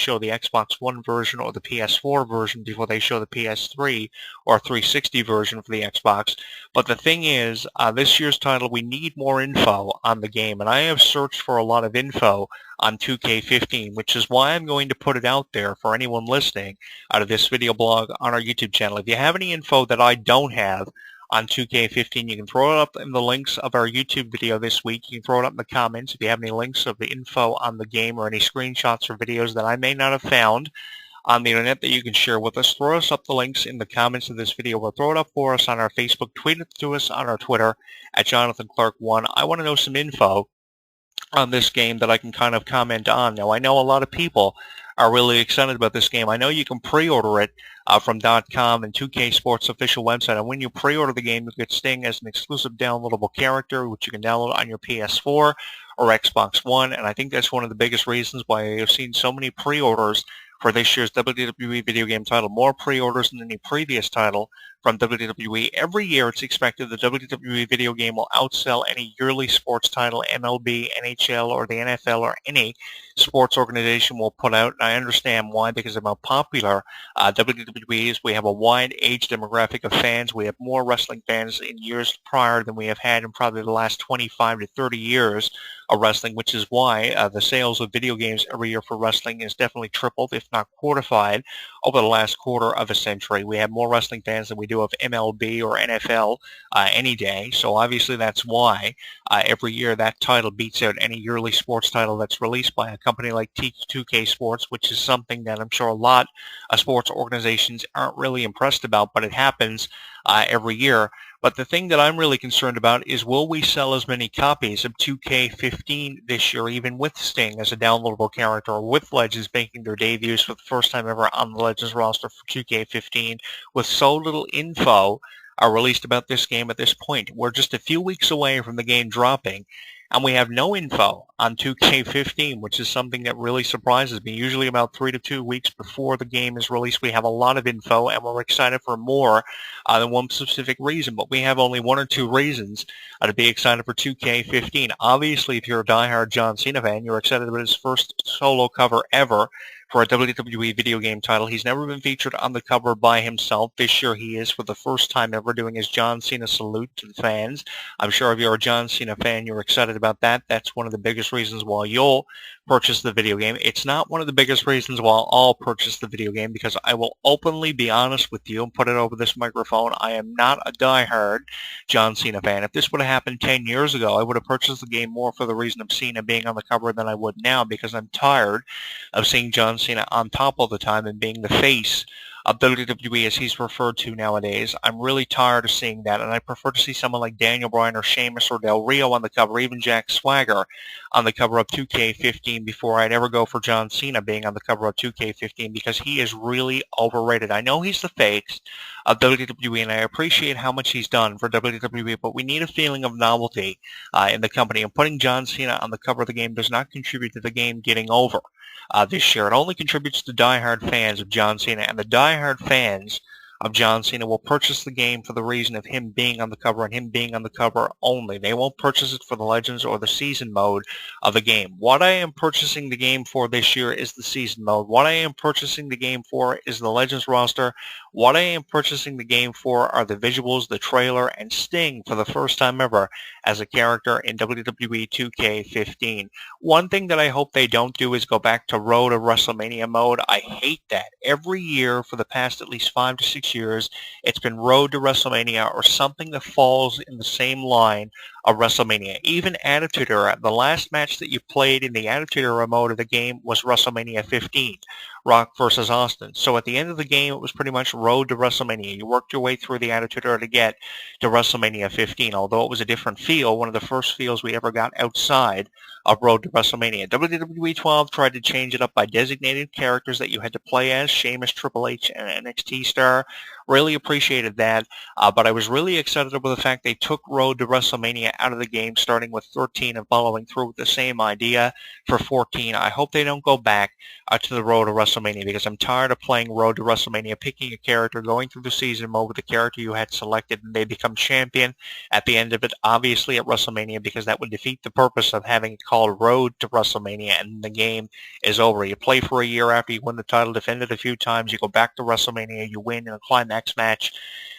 show the Xbox One version or the PS4 version before they show the PS3 or 360 version for the Xbox. But the thing is, this year's title, we need more info on the game, and I have searched for a lot of info on 2K15, which is why I'm going to put it out there for anyone listening out of this video blog on our YouTube channel. If you have any info that I don't have on 2K15, you can throw it up in the links of our YouTube video this week. You can throw it up in the comments if you have any links of the info on the game or any screenshots or videos that I may not have found on the internet that you can share with us. Throw us up the links in the comments of this video, or throw it up for us on our Facebook. Tweet it to us on our Twitter at JonathanClarke1. I want to know some info on this game that I can kind of comment on. Now, I know a lot of people are really excited about this game. I know you can pre-order it from .com and 2K Sports official website, and when you pre-order the game, you get Sting as an exclusive downloadable character, which you can download on your PS4 or Xbox One, and I think that's one of the biggest reasons why I've seen so many pre-orders for this year's WWE video game title, more pre-orders than any previous title from WWE. Every year it's expected the WWE video game will outsell any yearly sports title MLB, NHL, or the NFL, or any sports organization will put out. And I understand why, because of how popular WWE is. We have a wide age demographic of fans. We have more wrestling fans in years prior than we have had in probably the last 25 to 30 years of wrestling, which is why the sales of video games every year for wrestling is definitely tripled, if not quartified, over the last quarter of a century. We have more wrestling fans than we do of MLB or NFL any day, so obviously that's why every year that title beats out any yearly sports title that's released by a company like 2K Sports, which is something that I'm sure a lot of sports organizations aren't really impressed about, but it happens every year. But the thing that I'm really concerned about is, will we sell as many copies of 2K15 this year, even with Sting as a downloadable character, or with Legends making their debuts for the first time ever on the Legends roster for 2K15, with so little info released about this game at this point? We're just a few weeks away from the game dropping, and we have no info on 2K15, which is something that really surprises me. Usually about 3 to 2 weeks before the game is released, we have a lot of info, and we're excited for more than one specific reason. But we have only one or two reasons to be excited for 2K15. Obviously, if you're a diehard John Cena fan, you're excited about his first solo cover ever for a WWE video game title. He's never been featured on the cover by himself. This year he is, for the first time ever, doing his John Cena salute to the fans. I'm sure if you're a John Cena fan, you're excited about that. That's one of the biggest reasons why you'll purchase the video game. It's not one of the biggest reasons why I'll purchase the video game, because I will openly be honest with you and put it over this microphone. I am not a diehard John Cena fan. If this would have happened 10 years ago, I would have purchased the game more for the reason of Cena being on the cover than I would now, because I'm tired of seeing John Cena on top all the time and being the face of WWE, as he's referred to nowadays. I'm really tired of seeing that, and I prefer to see someone like Daniel Bryan or Sheamus or Del Rio on the cover, even Jack Swagger on the cover of 2K15, before I'd ever go for John Cena being on the cover of 2K15, because he is really overrated. I know he's the face of WWE, and I appreciate how much he's done for WWE, but we need a feeling of novelty in the company, and putting John Cena on the cover of the game does not contribute to the game getting over this year. It only contributes to diehard fans of John Cena, and the diehard fans of John Cena will purchase the game for the reason of him being on the cover, and him being on the cover only. They won't purchase it for the Legends or the season mode of the game. What I am purchasing the game for this year is the season mode. What I am purchasing the game for is the Legends roster. What I am purchasing the game for are the visuals, the trailer, and Sting for the first time ever as a character in WWE 2K15. One thing that I hope they don't do is go back to Road to WrestleMania mode. I hate that. Every year for the past at least 5 to 6 years, it's been Road to WrestleMania or something that falls in the same line of WrestleMania. Even Attitude Era, the last match that you played in the Attitude Era mode of the game was WrestleMania 15, Rock versus Austin. So at the end of the game, it was pretty much Road to WrestleMania. You worked your way through the Attitude Era to get to WrestleMania 15, although it was a different feel, one of the first feels we ever got outside of Road to WrestleMania. WWE 12 tried to change it up by designated characters that you had to play as: Sheamus, Triple H, and NXT star Really appreciated that. But I was really excited about the fact they took Road to WrestleMania out of the game, starting with 13 and following through with the same idea for 14. I hope they don't go back to the Road to WrestleMania, because I'm tired of playing Road to WrestleMania, picking a character, going through the season mode with the character you had selected, and they become champion at the end of it, obviously at WrestleMania, because that would defeat the purpose of having it called Road to WrestleMania, and the game is over. You play for a year after you win the title, defend it a few times, you go back to WrestleMania, you win in a climax match,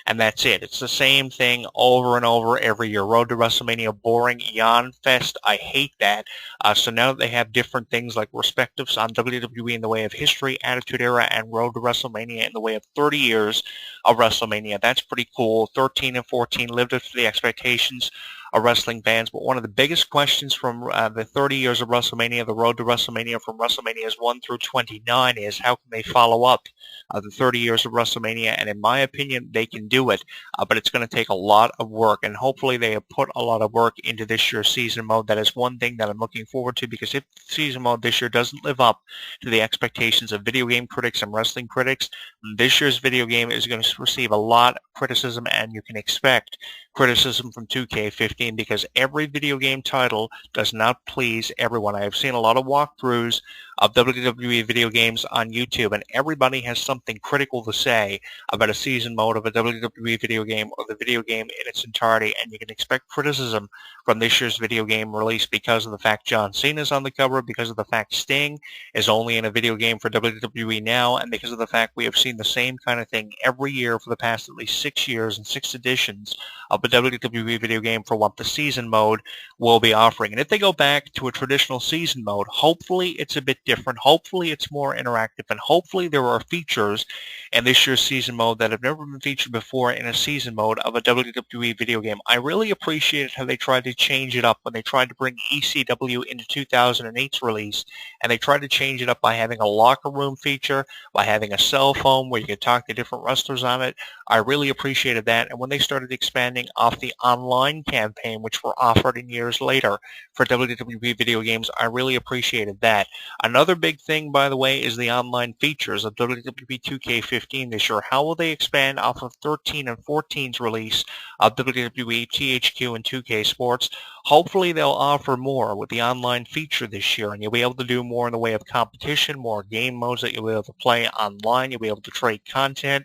and that's it. It's the same thing over and over every year. Road to WrestleMania, boring, yawn fest. I hate that. So now that they have different things like respectives on WWE in the way of history, Attitude Era, and Road to WrestleMania in the way of 30 years of WrestleMania, that's pretty cool. 13 and 14 lived up to the expectations of wrestling fans. But one of the biggest questions from the 30 years of WrestleMania, the Road to WrestleMania from WrestleManias 1 through 29 is how can they follow up the 30 years of WrestleMania? And in my opinion, they can do it, but it's going to take a lot of work, and hopefully they have put a lot of work into this year's season mode. That is one thing that I'm looking forward to, because if the season mode this year doesn't live up to the expectations of video game critics and wrestling critics, this year's video game is going to receive a lot of criticism, and you can expect criticism from 2K15, because every video game title does not please everyone. I have seen a lot of walkthroughs of WWE video games on YouTube, and everybody has something critical to say about a season mode of a WWE video game or the video game in its entirety, and you can expect criticism from this year's video game release because of the fact John Cena is on the cover, because of the fact Sting is only in a video game for WWE now, and because of the fact we have seen the same kind of thing every year for the past at least 6 years and 6 editions of a WWE video game for what the season mode will be offering. And if they go back to a traditional season mode, hopefully it's a bit different, hopefully it's more interactive, and hopefully there are features in this year's season mode that have never been featured before in a season mode of a WWE video game. I really appreciated how they tried to change it up when they tried to bring ECW into 2008's release, and they tried to change it up by having a locker room feature, by having a cell phone where you could talk to different wrestlers on it. I really appreciated that. And when they started expanding off the online campaign, which were offered in years later for WWE video games, I really appreciated that. Another big thing, by the way, is the online features of WWE 2K15 this year. How will they expand off of 13 and 14's release of WWE, THQ, and 2K Sports? Hopefully they'll offer more with the online feature this year, and you'll be able to do more in the way of competition, more game modes that you'll be able to play online. You'll be able to trade content,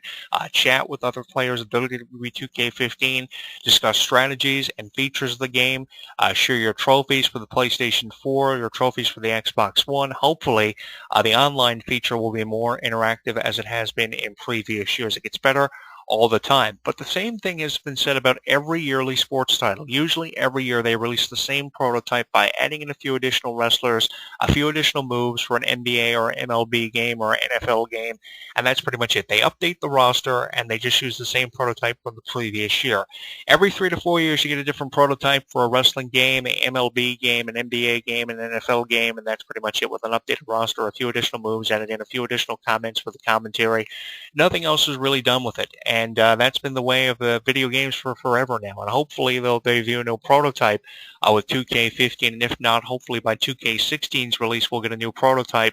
chat with other players of WWE 2K15, discuss strategies and features of the game, share your trophies for the PlayStation 4, your trophies for the Xbox One. Hopefully the online feature will be more interactive as it has been in previous years. It gets better all the time. But the same thing has been said about every yearly sports title. Usually every year they release the same prototype by adding in a few additional wrestlers, a few additional moves for an NBA or MLB game or NFL game, and that's pretty much it. They update the roster and they just use the same prototype from the previous year. Every 3 to 4 years you get a different prototype for a wrestling game, an MLB game, an NBA game, an NFL game, and that's pretty much it, with an updated roster, a few additional moves added in, a few additional comments for the commentary. Nothing else is really done with it. And that's been the way of video games for forever now. And hopefully they'll debut a new prototype with 2K15. And if not, hopefully by 2K16's release, we'll get a new prototype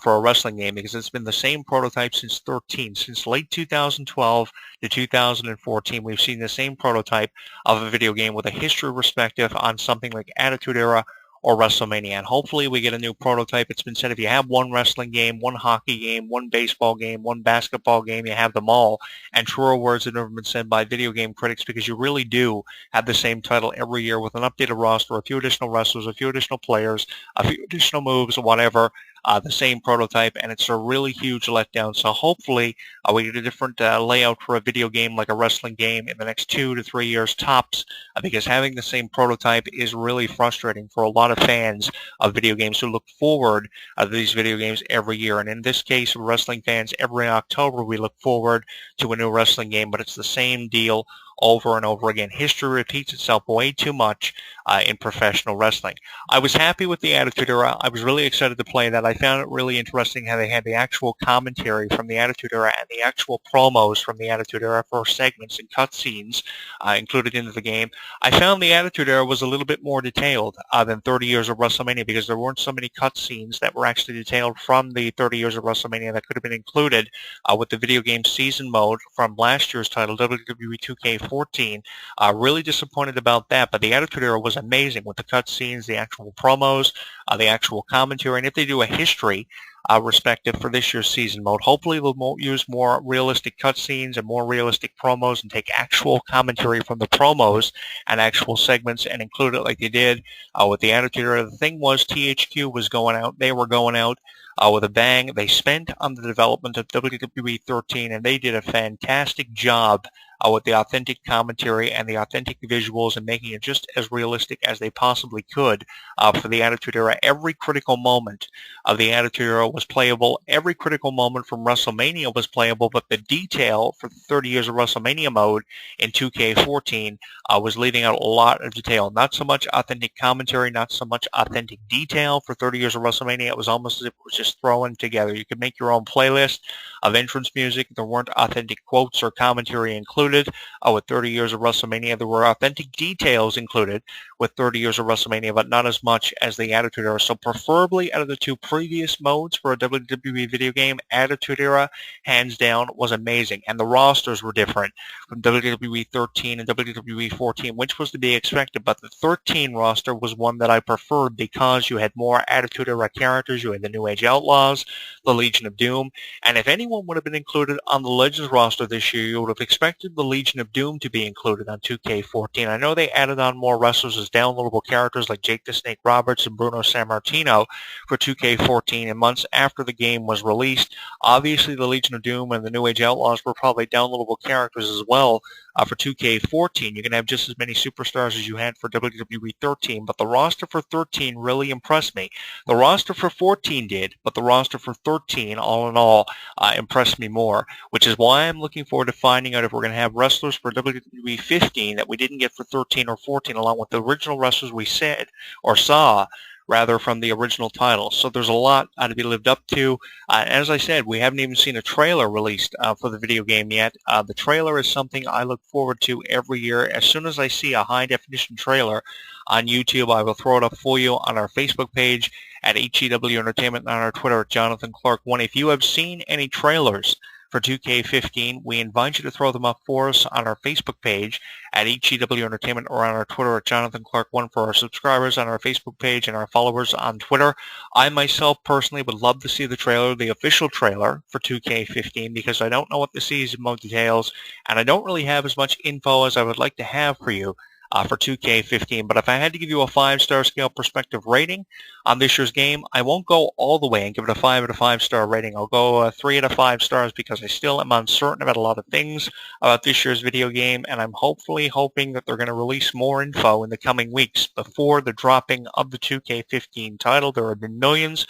for a wrestling game, because it's been the same prototype since 13. Since late 2012 to 2014, we've seen the same prototype of a video game with a history perspective on something like Attitude Era or WrestleMania. And hopefully we get a new prototype. It's been said if you have one wrestling game, one hockey game, one baseball game, one basketball game, you have them all. And truer words have never been said by video game critics, because you really do have the same title every year with an updated roster, a few additional wrestlers, a few additional players, a few additional moves, whatever. The same prototype, and it's a really huge letdown. So hopefully we get a different layout for a video game like a wrestling game in the next 2 to 3 years tops, because having the same prototype is really frustrating for a lot of fans of video games who look forward to these video games every year. And in this case, wrestling fans, every October we look forward to a new wrestling game, but it's the same deal over and over again. History repeats itself way too much in professional wrestling. I was happy with the Attitude Era. I was really excited to play that. I found it really interesting how they had the actual commentary from the Attitude Era and the actual promos from the Attitude Era for segments and cutscenes included into the game. I found the Attitude Era was a little bit more detailed than 30 Years of WrestleMania because there weren't so many cutscenes that were actually detailed from the 30 Years of WrestleMania that could have been included with the video game season mode from last year's title, WWE 2K14. Really disappointed about that, but the Attitude Era was amazing with the cutscenes, the actual promos, the actual commentary, and if they do a history respective for this year's season mode, hopefully they'll use more realistic cutscenes and more realistic promos and take actual commentary from the promos and actual segments and include it like they did with the Attitude Era. The thing was, THQ was going out. They were going out with a bang. They spent on the development of WWE 13, and they did a fantastic job with the authentic commentary and the authentic visuals and making it just as realistic as they possibly could for the Attitude Era. Every critical moment of the Attitude Era was playable. Every critical moment from WrestleMania was playable, but the detail for the 30 Years of WrestleMania mode in 2K14 was leaving out a lot of detail. Not so much authentic commentary, not so much authentic detail for 30 Years of WrestleMania. It was almost as if it was just thrown together. You could make your own playlist of entrance music. There weren't authentic quotes or commentary included with 30 Years of WrestleMania. There were authentic details included with 30 Years of WrestleMania, but not as much as the Attitude Era. So preferably out of the two previous modes for a WWE video game, Attitude Era, hands down, was amazing. And the rosters were different from WWE 13 and WWE 14, which was to be expected. But the 13 roster was one that I preferred because you had more Attitude Era characters. You had the New Age Outlaws, the Legion of Doom. And if anyone would have been included on the Legends roster this year, you would have expected the Legion of Doom to be included on 2K14. I know they added on more wrestlers as downloadable characters like Jake the Snake Roberts and Bruno Sammartino for 2K14, and months after the game was released. Obviously, the Legion of Doom and the New Age Outlaws were probably downloadable characters as well for 2K14. You can have just as many superstars as you had for WWE 13, but the roster for 13 really impressed me. The roster for 14 did, but the roster for 13, all in all, impressed me more, which is why I'm looking forward to finding out if we're going to have wrestlers for WWE 15 that we didn't get for 13 or 14, along with the original wrestlers we said or saw rather from the original title. So there's a lot to be lived up to. As I said, we haven't even seen a trailer released for the video game yet. The trailer is something I look forward to every year. As soon as I see a high-definition trailer on YouTube, I will throw it up for you on our Facebook page at HEW Entertainment and on our Twitter at Jonathan Clarke 1. If you have seen any trailers for 2K15, we invite you to throw them up for us on our Facebook page at HEW Entertainment or on our Twitter at Jonathan Clarke 1 for our subscribers on our Facebook page and our followers on Twitter. I myself personally would love to see the trailer, the official trailer for 2K15, because I don't know what the season mode details, and I don't really have as much info as I would like to have for you for 2K15. But if I had to give you a 5-star scale perspective rating on this year's game, I won't go all the way and give it a 5 out of 5-star rating. I'll go 3 out of 5 stars because I still am uncertain about a lot of things about this year's video game, and I'm hoping that they're going to release more info in the coming weeks before the dropping of the 2K15 title. There have been millions